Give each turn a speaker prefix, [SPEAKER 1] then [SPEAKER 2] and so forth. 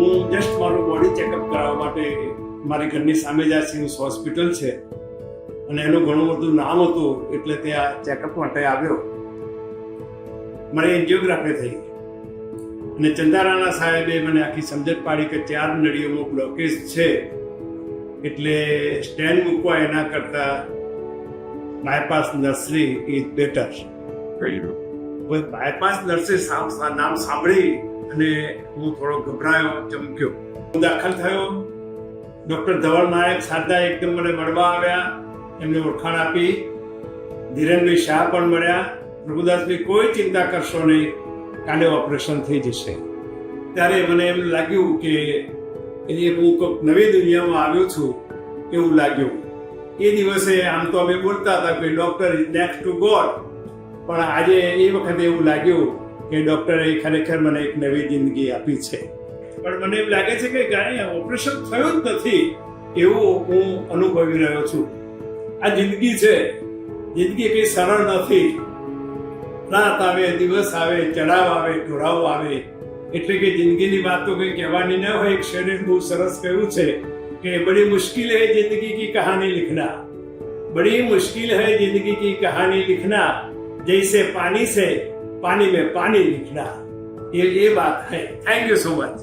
[SPEAKER 1] હું જસ્ટ મારું body checkup કરાવવા માટે મારી ઘરની સામે જ આ સિમ્સ હોસ્પિટલ છે અને એનું ઘણું બધું નામ હતું એટલે ત્યાં ચેકઅપ માટે આવ્યો. મને એન્જિયોગ્રાફી થઈ અને ચંદારાના સાહેબે મને આખી સમજણ પાડી કે 4 નળીઓમાં બ્લોકેજ છે એટલે સ્ટેન્ડ મૂકવા એના કરતા bypass nursery is better. Bypass nursery નામ સાંભળી અને હું થોડો ગભરાયો, ચમક્યો. હું દાખલ થયો. ડૉક્ટર ધવલ નાયક સાદા એકદમ મને મળવા આવ્યા, એમને ઓળખાણ આપી. ધીરેનભાઈ શાહ પણ મળ્યા. પ્રભુદાસભાઈ કોઈ ચિંતા કરશો નહીં, કાલે ઓપરેશન થઈ જશે. ત્યારે મને એમ લાગ્યું કે હું કોઈક નવી દુનિયામાં આવ્યો છું એવું લાગ્યું. એ દિવસે આમ તો અમે બોલતા હતા કે doctor is next to God, પણ આજે એ વખતે એવું લાગ્યું કે ડૉક્ટરે ખરેખર મને એક નવી જિંદગી આપી છે. પણ મને એમ લાગે છે કે કાંઈ ઓપરેશન થયું જ નથી એવું હું અનુભવી રહ્યો છું. આ જિંદગી છે, જિંદગી કંઈ સરળ નથી. રાત આવે, દિવસ આવે, ચઢાવ આવે, ઢોળાવ આવે, એટલે કે જિંદગીની વાત તો કંઈ કહેવાની ન હોય. એક શરીર બહુ સરસ કહ્યું છે कि बड़ी मुश्किल है जिंदगी की कहानी लिखना, बड़ी मुश्किल है जिंदगी की कहानी लिखना, जैसे पानी से पानी में पानी लिखना. ये बात है. Thank you so much.